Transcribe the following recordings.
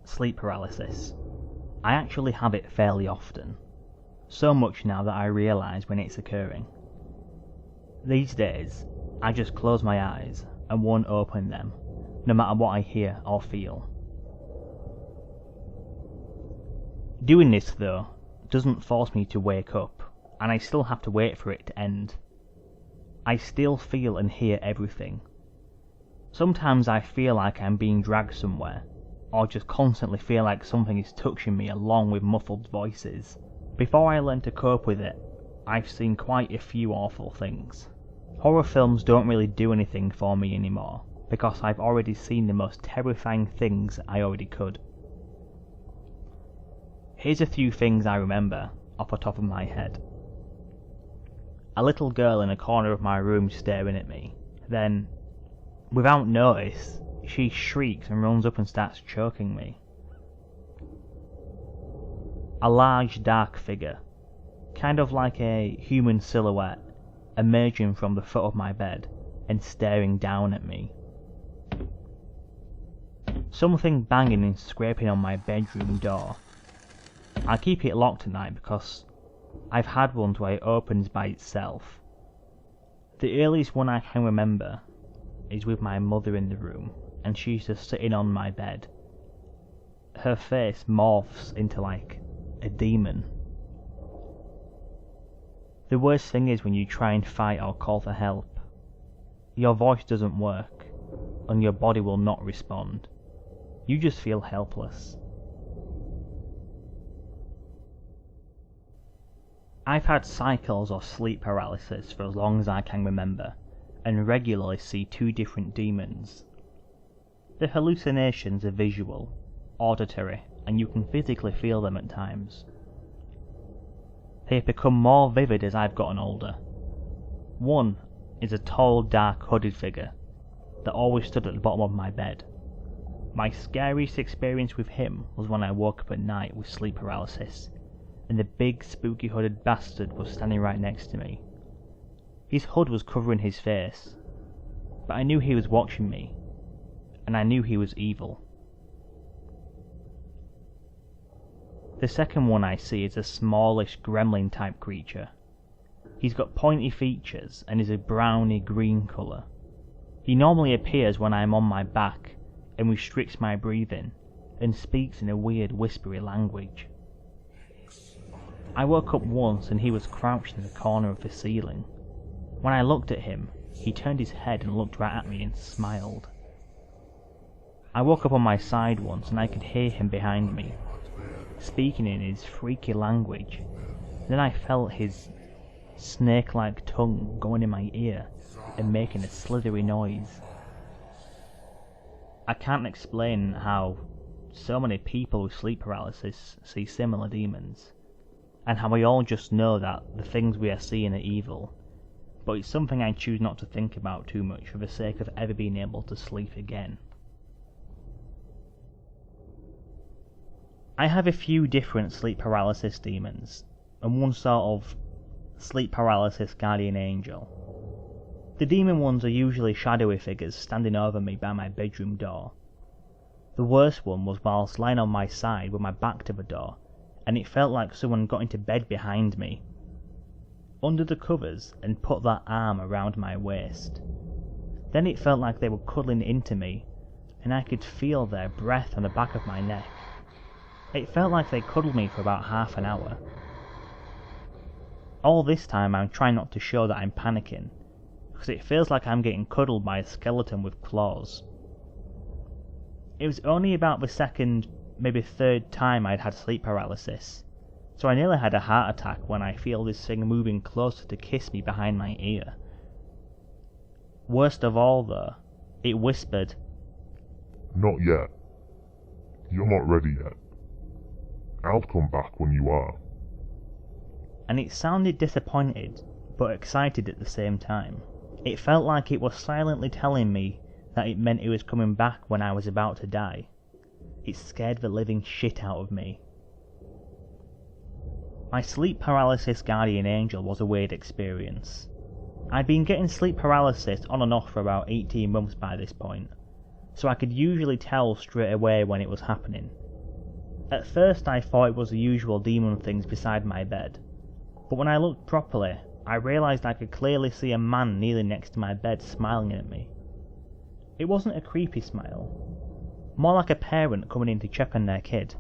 Sleep paralysis. I actually have it fairly often, so much now that I realise when it's occurring. These days, I just close my eyes and won't open them, no matter what I hear or feel. Doing this though, doesn't force me to wake up, and I still have to wait for it to end. I still feel and hear everything. Sometimes I feel like I'm being dragged somewhere, or just constantly feel like something is touching me along with muffled voices. Before I learned to cope with it, I've seen quite a few awful things. Horror films don't really do anything for me anymore, because I've already seen the most terrifying things I already could. Here's a few things I remember off the top of my head. A little girl in a corner of my room staring at me. Then, without notice, she shrieks and runs up and starts choking me. A large dark figure, kind of like a human silhouette, emerging from the foot of my bed and staring down at me. Something banging and scraping on my bedroom door. I keep it locked at night because I've had ones where it opens by itself. The earliest one I can remember is with my mother in the room, and she's just sitting on my bed. Her face morphs into like a demon. The worst thing is when you try and fight or call for help. Your voice doesn't work, and your body will not respond. You just feel helpless. I've had cycles of sleep paralysis for as long as I can remember, and regularly see two different demons. The hallucinations are visual, auditory, and you can physically feel them at times. They have become more vivid as I've gotten older. One is a tall, dark, hooded figure that always stood at the bottom of my bed. My scariest experience with him was when I woke up at night with sleep paralysis, and the big spooky hooded bastard was standing right next to me. His hood was covering his face, but I knew he was watching me, and I knew he was evil. The second one I see is a smallish gremlin type creature. He's got pointy features and is a browny green colour. He normally appears when I am on my back and restricts my breathing, and speaks in a weird whispery language. I woke up once and he was crouched in the corner of the ceiling. When I looked at him, he turned his head and looked right at me and smiled. I woke up on my side once and I could hear him behind me, speaking in his freaky language. Then I felt his snake-like tongue going in my ear and making a slithery noise. I can't explain how so many people with sleep paralysis see similar demons, and how we all just know that the things we are seeing are evil, but it's something I choose not to think about too much for the sake of ever being able to sleep again. I have a few different sleep paralysis demons, and one sort of sleep paralysis guardian angel. The demon ones are usually shadowy figures standing over me by my bedroom door. The worst one was whilst lying on my side with my back to the door, and it felt like someone got into bed behind me, under the covers, and put that arm around my waist. Then it felt like they were cuddling into me, and I could feel their breath on the back of my neck. It felt like they cuddled me for about half an hour. All this time I'm trying not to show that I'm panicking, because it feels like I'm getting cuddled by a skeleton with claws. It was only about the second, maybe third time I'd had sleep paralysis, so I nearly had a heart attack when I feel this thing moving closer to kiss me behind my ear. Worst of all though, it whispered, "Not yet. You're not ready yet. I'll come back when you are." And it sounded disappointed, but excited at the same time. It felt like it was silently telling me that it meant it was coming back when I was about to die. It scared the living shit out of me. My sleep paralysis guardian angel was a weird experience. I'd been getting sleep paralysis on and off for about 18 months by this point, so I could usually tell straight away when it was happening, At first I thought it was the usual demon things beside my bed, but when I looked properly, I realised I could clearly see a man kneeling next to my bed smiling at me. It wasn't a creepy smile, more like a parent coming in to check on their kid.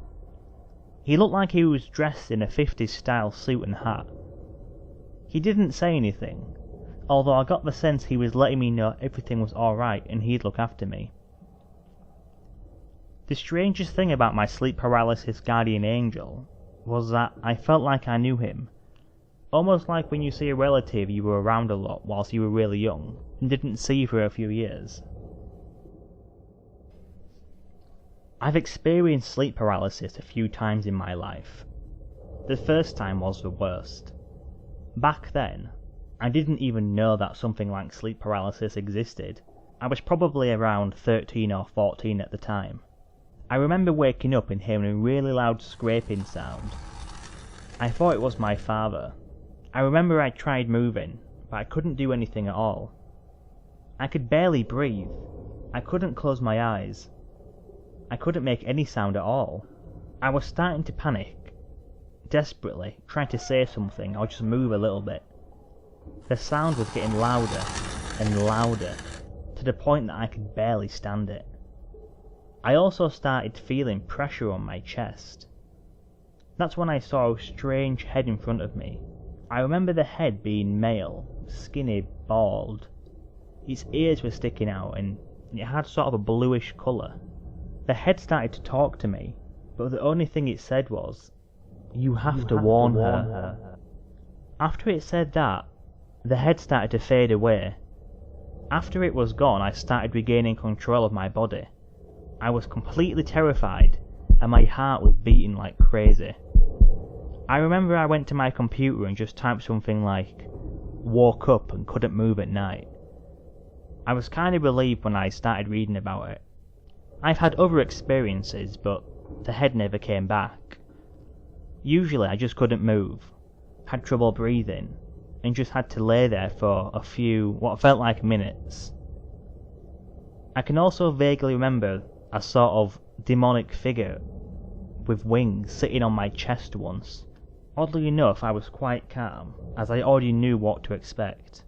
He looked like he was dressed in a 50s style suit and hat. He didn't say anything, although I got the sense he was letting me know everything was alright and he'd look after me. The strangest thing about my sleep paralysis guardian angel was that I felt like I knew him, almost like when you see a relative you were around a lot whilst you were really young and didn't see for a few years. I've experienced sleep paralysis a few times in my life. The first time was the worst. Back then, I didn't even know that something like sleep paralysis existed. I was probably around 13 or 14 at the time. I remember waking up and hearing a really loud scraping sound. I thought it was my father. I remember I tried moving, but I couldn't do anything at all. I could barely breathe. I couldn't close my eyes. I couldn't make any sound at all. I was starting to panic, desperately trying to say something or just move a little bit. The sound was getting louder and louder, to the point that I could barely stand it. I also started feeling pressure on my chest. That's when I saw a strange head in front of me. I remember the head being male, skinny, bald. Its ears were sticking out and it had sort of a bluish colour. The head started to talk to me, but the only thing it said was, "You have to warn her." After it said that, the head started to fade away. After it was gone, I started regaining control of my body. I was completely terrified, and my heart was beating like crazy. I remember I went to my computer and just typed something like, "woke up and couldn't move at night." I was kind of relieved when I started reading about it. I've had other experiences, but the head never came back. Usually I just couldn't move, had trouble breathing, and just had to lay there for a few, what felt like minutes. I can also vaguely remember a sort of demonic figure with wings sitting on my chest once. Oddly enough, I was quite calm, as I already knew what to expect.